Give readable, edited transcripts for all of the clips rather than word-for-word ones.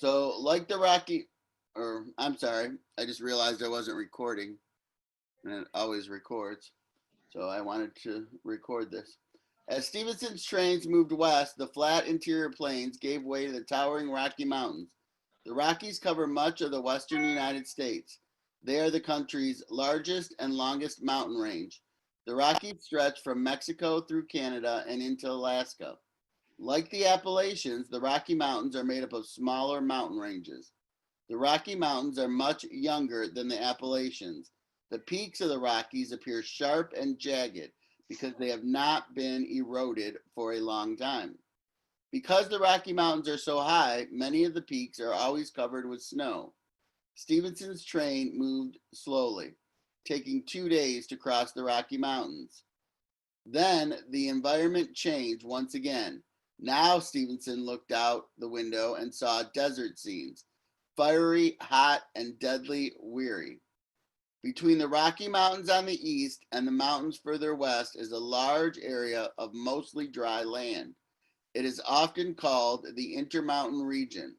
So, like the Rocky, or I'm sorry, I just realized I wasn't recording, and it always records. So, I wanted to record this. As Stevenson's trains moved west, the flat interior plains gave way to the towering Rocky Mountains. The Rockies cover much of the western United States. They are the country's largest and longest mountain range. The Rockies stretch from Mexico through Canada and into Alaska. Like the Appalachians, the Rocky Mountains are made up of smaller mountain ranges. The Rocky Mountains are much younger than the Appalachians. The peaks of the Rockies appear sharp and jagged because they have not been eroded for a long time. Because the Rocky Mountains are so high, many of the peaks are always covered with snow. Stevenson's train moved slowly, taking 2 days to cross the Rocky Mountains. Then the environment changed once again. Now Stevenson looked out the window and saw desert scenes, fiery, hot, and deadly weary. Between the Rocky Mountains on the east and the mountains further west is a large area of mostly dry land. It is often called the Intermountain region.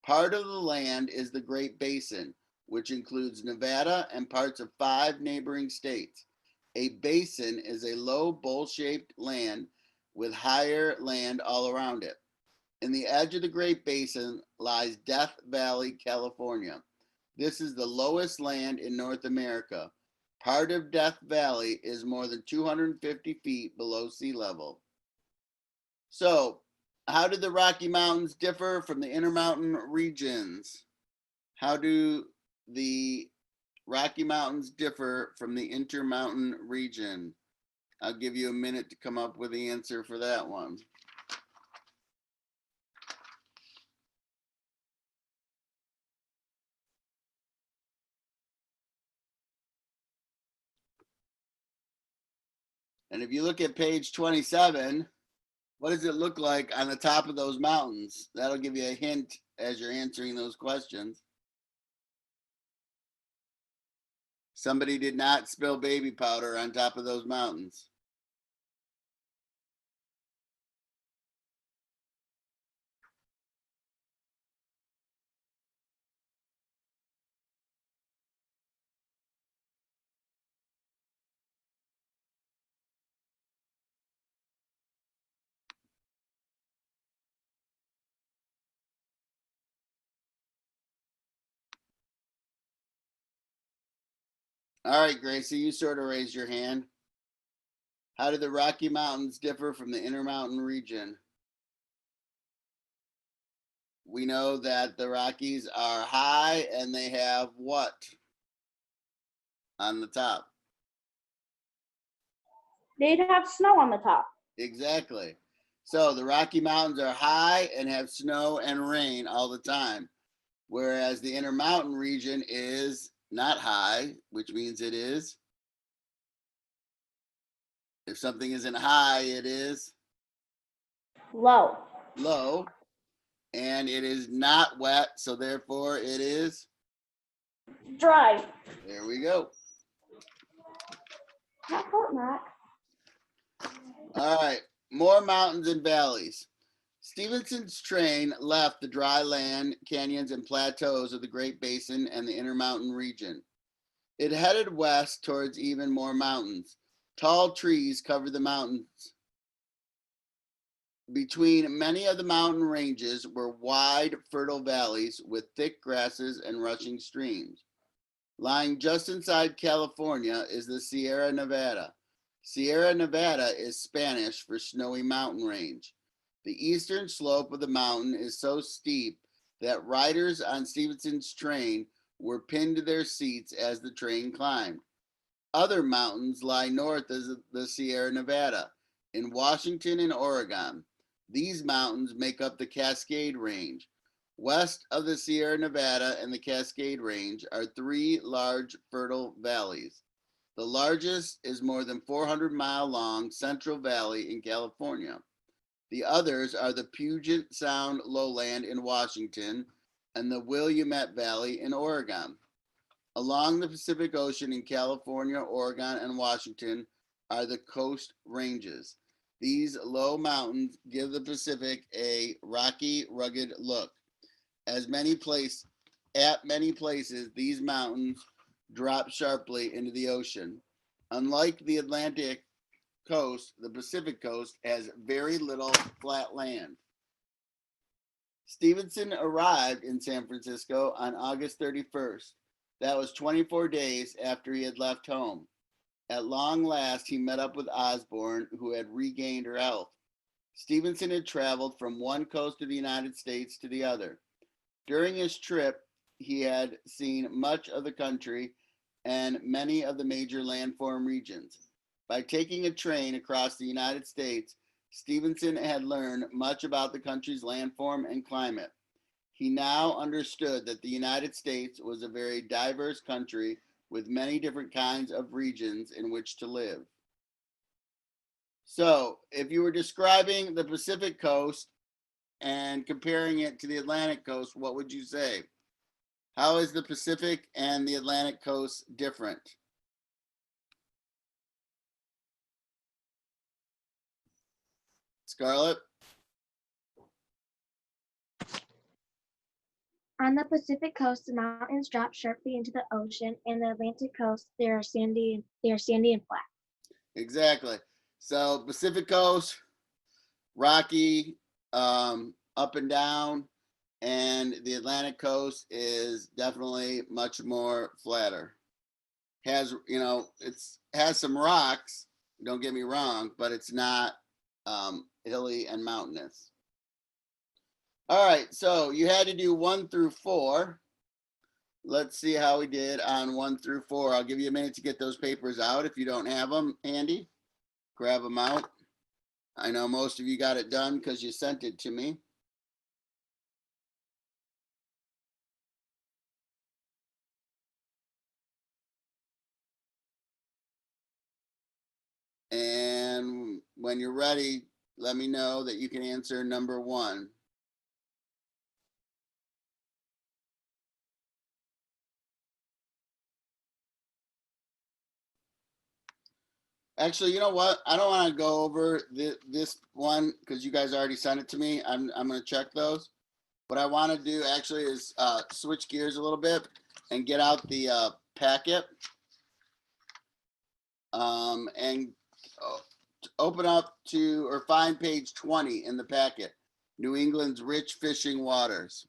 Part of the land is the Great Basin, which includes Nevada and parts of 5 neighboring states. A basin is a low bowl-shaped land with higher land all around it. In the edge of the Great Basin lies Death Valley, California. This is the lowest land in North America. Part of Death Valley is more than 250 feet below sea level. So, how do the Rocky Mountains differ from the Intermountain regions? How do the Rocky Mountains differ from the Intermountain region? I'll give you a minute to come up with the answer for that one. And if you look at page 27, what does it look like on the top of those mountains? That'll give you a hint as you're answering those questions. Somebody did not spill baby powder on top of those mountains. All right, Gracie, you sort of raised your hand. How do the Rocky Mountains differ from the Intermountain region? We know that the Rockies are high and they have what on the top? They'd have snow on the top. Exactly. So the Rocky Mountains are high and have snow and rain all the time, whereas the Intermountain region is not high, which means it is. If something isn't high, it is Low. low, and it is not wet, so therefore it is Dry. there we go. Not hurt, Mac. All right, more mountains and valleys. Stevenson's train left the dry land, canyons, and plateaus of the Great Basin and the Intermountain region. It headed west towards even more mountains. Tall trees covered the mountains. Between many of the mountain ranges were wide, fertile valleys with thick grasses and rushing streams. Lying just inside California is the Sierra Nevada. Sierra Nevada is Spanish for snowy mountain range. The eastern slope of the mountain is so steep that riders on Stevenson's train were pinned to their seats as the train climbed. Other mountains lie north of the Sierra Nevada, in Washington and Oregon. These mountains make up the Cascade Range. West of the Sierra Nevada and the Cascade Range are 3 large fertile valleys. The largest is more than 400-mile long Central Valley in California. The others are the Puget Sound lowland in Washington and the Willamette Valley in Oregon. Along the Pacific Ocean in California, Oregon, and Washington are the Coast Ranges. These low mountains give the Pacific a rocky, rugged look. at many places, these mountains drop sharply into the ocean. Unlike the Atlantic coast, the Pacific coast has very little flat land. Stevenson arrived in San Francisco on August 31st. That was 24 days after he had left home. At long last, he met up with Osborne, who had regained her health. Stevenson had traveled from one coast of the United States to the other. During his trip, he had seen much of the country and many of the major landform regions. By taking a train across the United States, Stevenson had learned much about the country's landform and climate. He now understood that the United States was a very diverse country with many different kinds of regions in which to live. So, if you were describing the Pacific coast and comparing it to the Atlantic coast, what would you say? How is the Pacific and the Atlantic coast different? Scarlett? On the Pacific coast, the mountains drop sharply into the ocean, and the Atlantic coast, they are sandy and flat. Exactly. So Pacific coast, rocky, up and down, and the Atlantic coast is definitely much more flatter. Has, has some rocks, don't get me wrong, but it's not hilly and mountainous. All right, so you had to do 1 through 4. Let's see how we did on 1 through 4. I'll give you a minute to get those papers out. If you don't have them handy, grab them out. I know most of you got it done because you sent it to me. And when you're ready, let me know that you can answer number 1. Actually, you know what? I don't want to go over this one because you guys already sent it to me. I'm going to check those. What I want to do actually is switch gears a little bit and get out the packet and open up to or find page 20 in the packet, New England's rich fishing waters.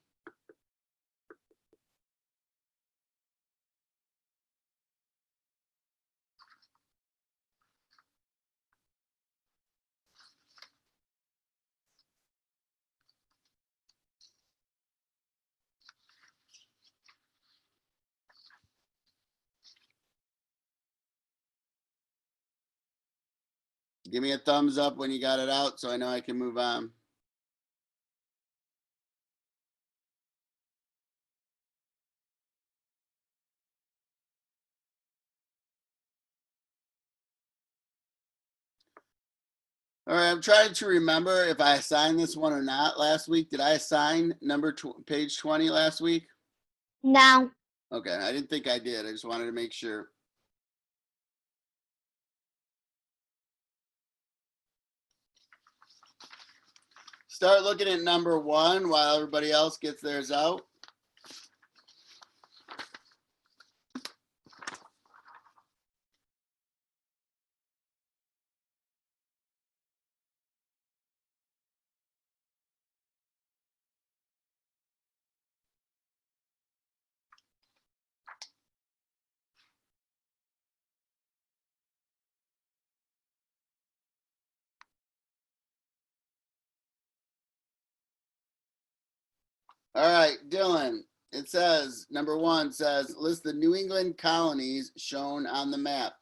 Give me a thumbs up when you got it out so I know I can move on. All right, I'm trying to remember if I assigned this one or not last week. Did I assign page 20 last week? No. Okay, I didn't think I did. I just wanted to make sure. Start looking at number 1 while everybody else gets theirs out. All right, Dylan, it says, number 1 says, list the New England colonies shown on the map.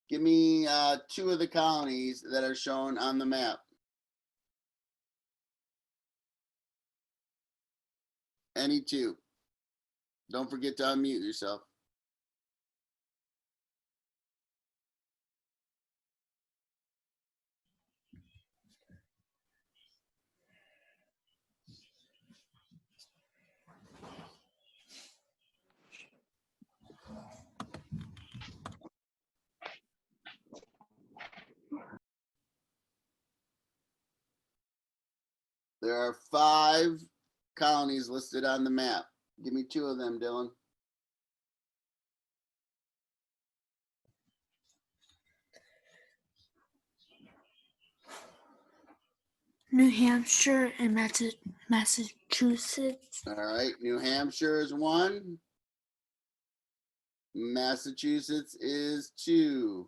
Give me 2 of the colonies that are shown on the map. Any 2. Don't forget to unmute yourself. There are 5 colonies listed on the map? Give me 2 of them, Dylan. New Hampshire and Massachusetts. All right, New Hampshire is 1. Massachusetts is 2.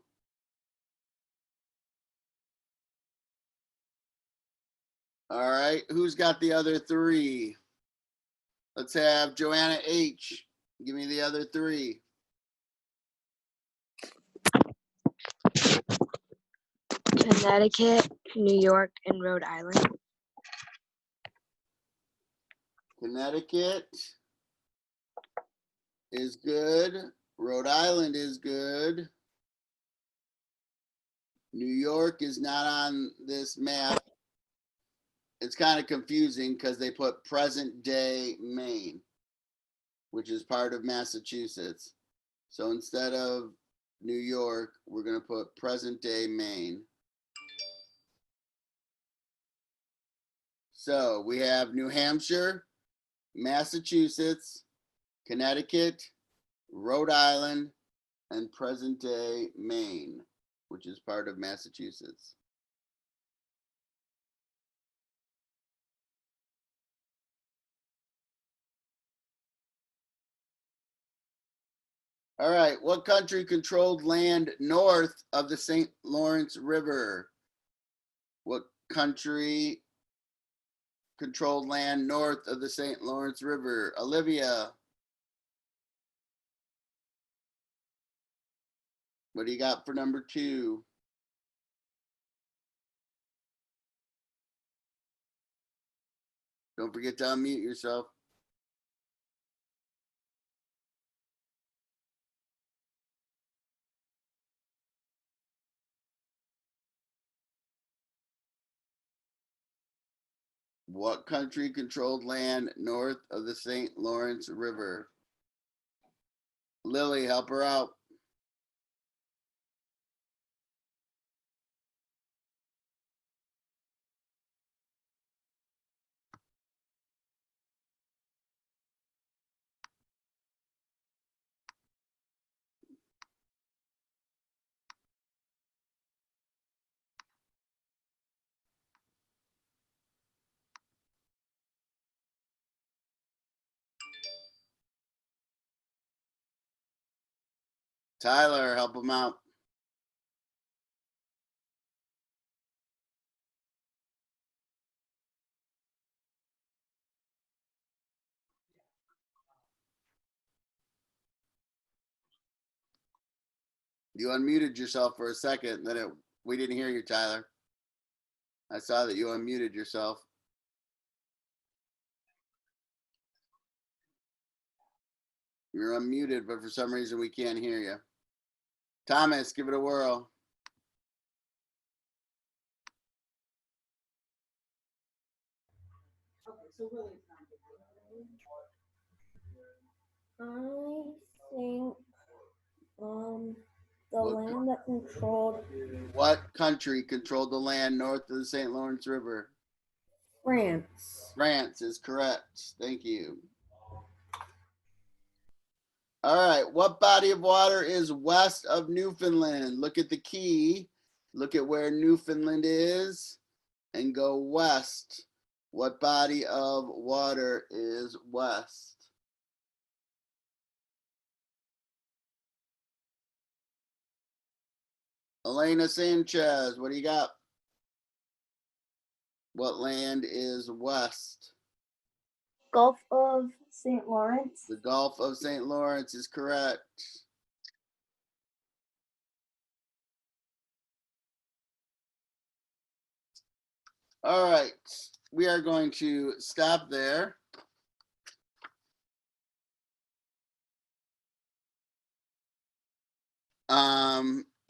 All right, who's got the other 3? Let's have Joanna H. Give me the other 3. Connecticut, New York, and Rhode Island. Connecticut is good. Rhode Island is good. New York is not on this map. It's kind of confusing because they put present day Maine, which is part of Massachusetts. So instead of New York, we're going to put present day Maine. So we have New Hampshire, Massachusetts, Connecticut, Rhode Island, and present day Maine, which is part of Massachusetts. All right, what country controlled land north of the St. Lawrence River? What country controlled land north of the St. Lawrence River? Olivia. What do you got for number 2? Don't forget to unmute yourself. What country controlled land north of the St. Lawrence River? Lily, help her out. Tyler, help him out. You unmuted yourself for a second, then we didn't hear you, Tyler. I saw that you unmuted yourself. You're unmuted, but for some reason we can't hear you. Thomas, give it a whirl. I think the What- land that controlled What country controlled the land north of the St. Lawrence River? France. France is correct. Thank you. All right. What body of water is west of Newfoundland? Look at the key. Look at where Newfoundland is and go west. What body of water is west? Elena Sanchez, what do you got? What land is west? Gulf of St. Lawrence. The Gulf of St. Lawrence is correct. All right, we are going to stop there.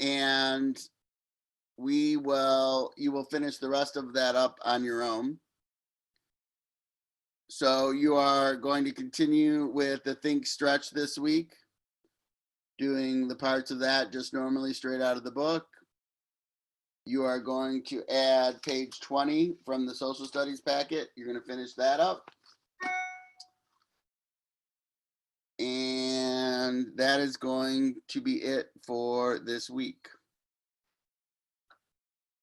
And you will finish the rest of that up on your own. So you are going to continue with the Think Stretch this week, doing the parts of that just normally straight out of the book. You are going to add page 20 from the social studies packet. You're going to finish that up. And that is going to be it for this week.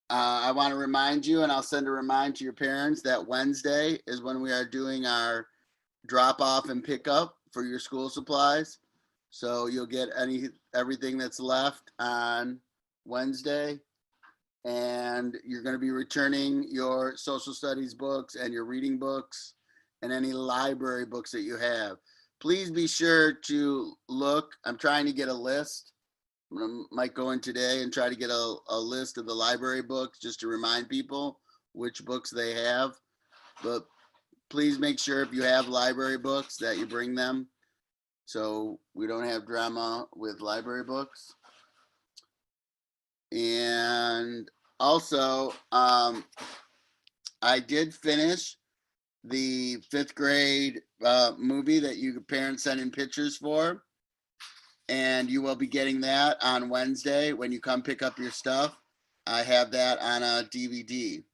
I want to remind you, and I'll send a reminder to your parents, that Wednesday is when we are doing our drop off and pick up for your school supplies. So you'll get everything that's left on Wednesday. And you're going to be returning your social studies books and your reading books and any library books that you have. Please be sure to look. I'm trying to get a list. I might go in today and try to get a list of the library books just to remind people which books they have. But please make sure if you have library books that you bring them so we don't have drama with library books. And also, I did finish the 5th grade movie that you parents sent in pictures for. And you will be getting that on Wednesday when you come pick up your stuff. I have that on a DVD.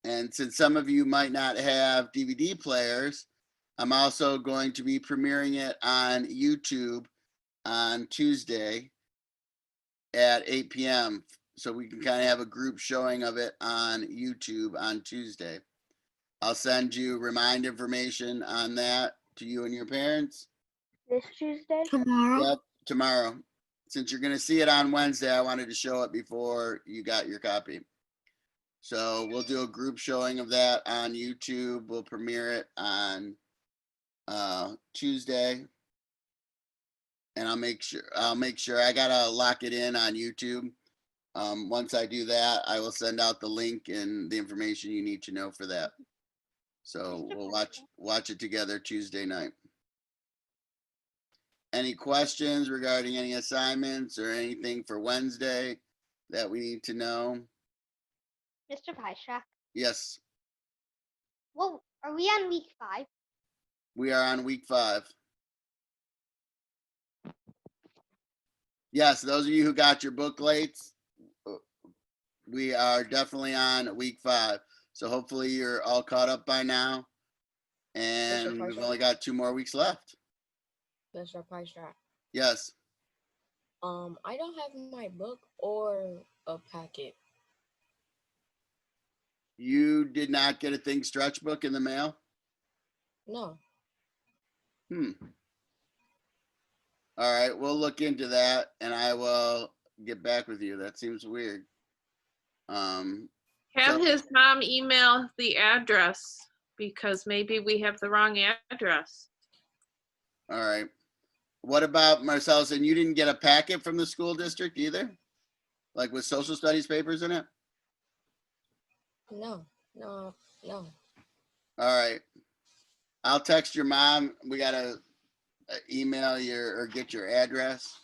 And since some of you might not have DVD players, I'm also going to be premiering it on YouTube on Tuesday at 8 p.m. So we can kind of have a group showing of it on YouTube on Tuesday. I'll send you remind information on that to you and your parents. This Tuesday? Tomorrow? Yep, tomorrow. Since you're going to see it on Wednesday, I wanted to show it before you got your copy. So we'll do a group showing of that on YouTube. We'll premiere it on Tuesday. And I'll make sure I gotta lock it in on YouTube. Once I do that, I will send out the link and the information you need to know for that. So we'll watch it together Tuesday night. Any questions regarding any assignments or anything for Wednesday that we need to know? Mr. Pyshack, Yes, well, are we on week 5? we are on week 5. Yes, those of you who got your booklets, we are definitely on week 5. So hopefully you're all caught up by now. And we've only got 2 more weeks left. Mr. Pyshack. Yes. I don't have my book or a packet. You did not get a Think Stretch book in the mail? No. All right, we'll look into that and I will get back with you. That seems weird. Have So- his mom email the address because maybe we have the wrong address. All right. What about Marcellus? And you didn't get a packet from the school district either? Like with social studies papers in it? No. All right. I'll text your mom. We got to email your or get your address.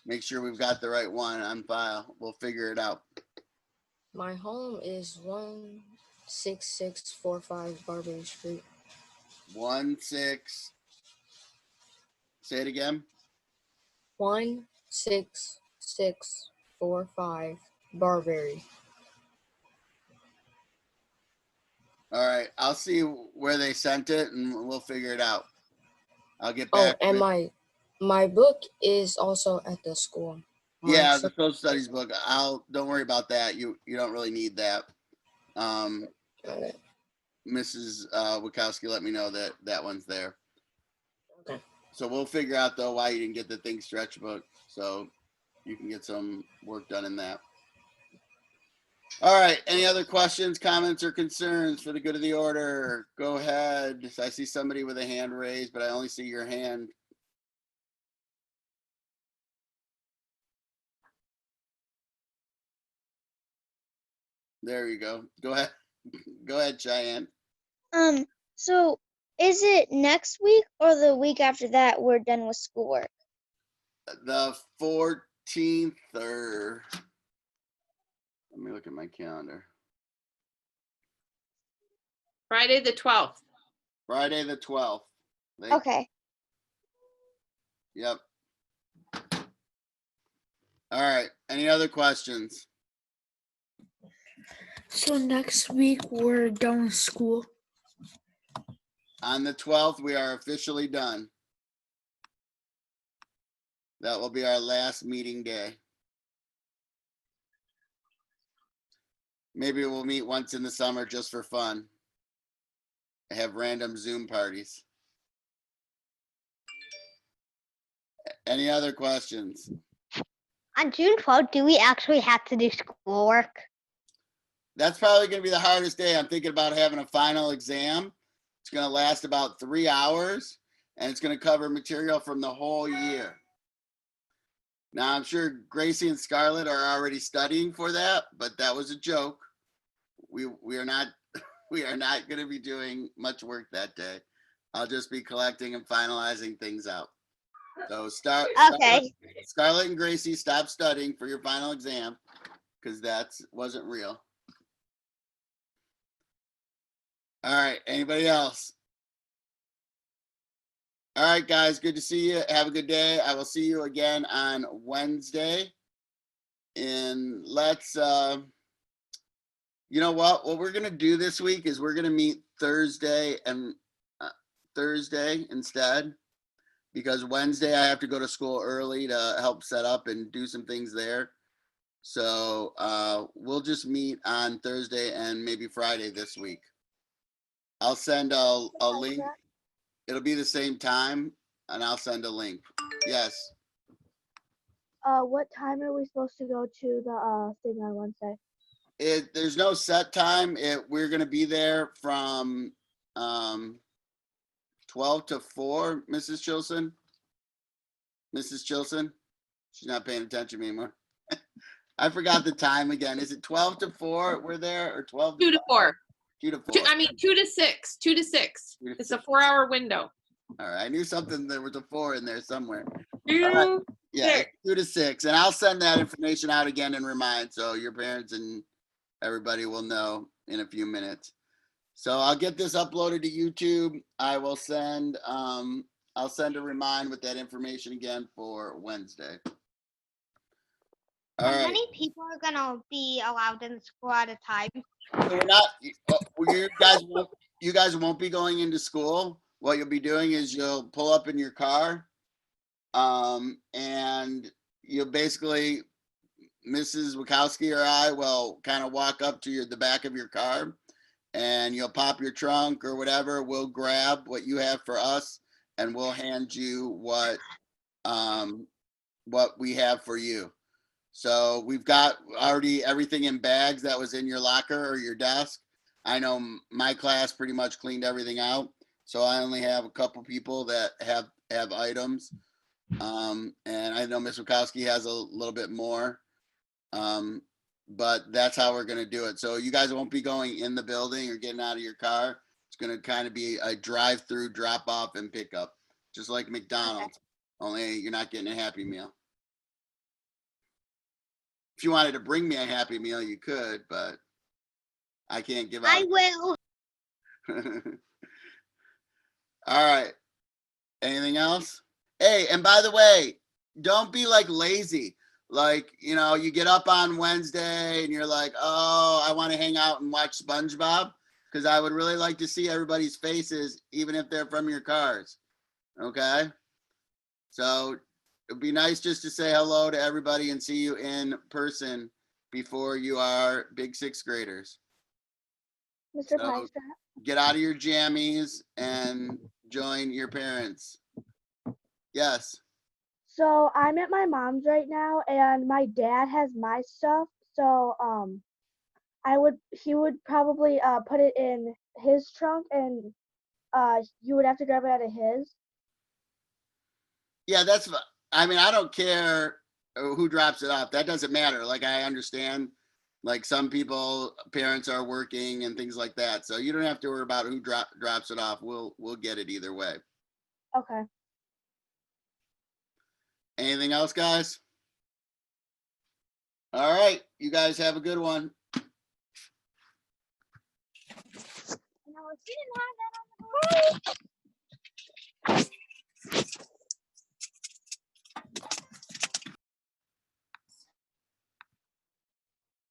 Make sure we've got the right one on file. We'll figure it out. My home is 16645 Barbary Street. 16. Say it again. 16645 Barbary. All right. I'll see where they sent it and we'll figure it out. I'll get Oh, back. and my book is also at the school. Yeah, So- the social studies book. Don't worry about that. You don't really need that. Got it. Mrs. Wachowski let me know that one's there. Okay. So we'll figure out though why you didn't get the Think Stretch book. So you can get some work done in that. All right. Any other questions, comments, or concerns for the good of the order? Go ahead. I see somebody with a hand raised, but I only see your hand. There you go. Go ahead. Go ahead, Cheyenne. So is it next week or the week after that we're done with schoolwork? The 14th or let me look at my calendar. Friday, the 12th. Friday the 12th. Okay. Yep. All right. Any other questions? So next week we're done with school. On the 12th, we are officially done. That will be our last meeting day. Maybe we'll meet once in the summer just for fun. Have random Zoom parties. Any other questions? On June 12th, do we actually have to do schoolwork? That's probably going to be the hardest day. I'm thinking about having a final exam. It's going to last about 3 hours, and it's going to cover material from the whole year. Now, I'm sure Gracie and Scarlett are already studying for that, but that was a joke. We are not going to be doing much work that day. I'll just be collecting and finalizing things out. So Okay. Scarlett and Gracie, stop studying for your final exam because that wasn't real. All right, anybody else? All right, guys, good to see you. Have a good day. I will see you again on Wednesday. And let's, you know what we're going to do this week is we're going to meet Thursday and Thursday instead, because Wednesday I have to go to school early to help set up and do some things there. So we'll just meet on Thursday and maybe Friday this week. I'll send a link. It'll be the same time, and I'll send a link. Yes. What time are we supposed to go to the thing on Wednesday? There's no set time. We're gonna be there from 12 to 4, Mrs. Chilson. Mrs. Chilson? She's not paying attention anymore. I forgot the time again. Is it 12 to 4 we're there, or 12 2 to 4. 2 to 4. I mean, 2 to 6. 2 to 6. It's a 4-hour window. All right. I knew something, there was a 4 in there somewhere. 2 right. Yeah, 6. 2 to 6. And I'll send that information out again and remind, so your parents and everybody will know in a few minutes. So I'll get this uploaded to YouTube. I will send, I'll send a remind with that information again for Wednesday. All How right. many people are gonna be allowed in the school at a time? So we're not, you guys won't be going into school. What you'll be doing is you'll pull up in your car, and you'll basically, Mrs. Wachowski or I will kind of walk up to the back of your car, and you'll pop your trunk or whatever. We'll grab what you have for us, and we'll hand you what we have for you. So we've got already everything in bags that was in your locker or your desk. I know my class pretty much cleaned everything out. So I only have a couple people that have items. And I know Ms. Wachowski has a little bit more. But that's how we're going to do it. So you guys won't be going in the building or getting out of your car. It's going to kind of be a drive-through, drop off and pick up, just like McDonald's, only you're not getting a Happy Meal. If you wanted to bring me a Happy Meal, you could, but I can't give out. I will. All right. Anything else? Hey, and by the way, don't be like lazy. Like, you know, you get up on Wednesday and you're like, oh, I want to hang out and watch SpongeBob, because I would really like to see everybody's faces, even if they're from your cars. Okay? So it'd be nice just to say hello to everybody and see you in person before you are big 6th graders. Mr. So Pystra? get out of your jammies and join your parents. Yes. So I'm at my mom's right now, and my dad has my stuff. So he would probably put it in his trunk, and you would have to grab it out of his. Yeah, I mean, I don't care who drops it off. That doesn't matter. Like, I understand, like, some people, parents are working and things like that. So you don't have to worry about who drops it off. We'll get it either way. Okay. Anything else, guys? All right. You guys have a good one. No, if you didn't have that on the board.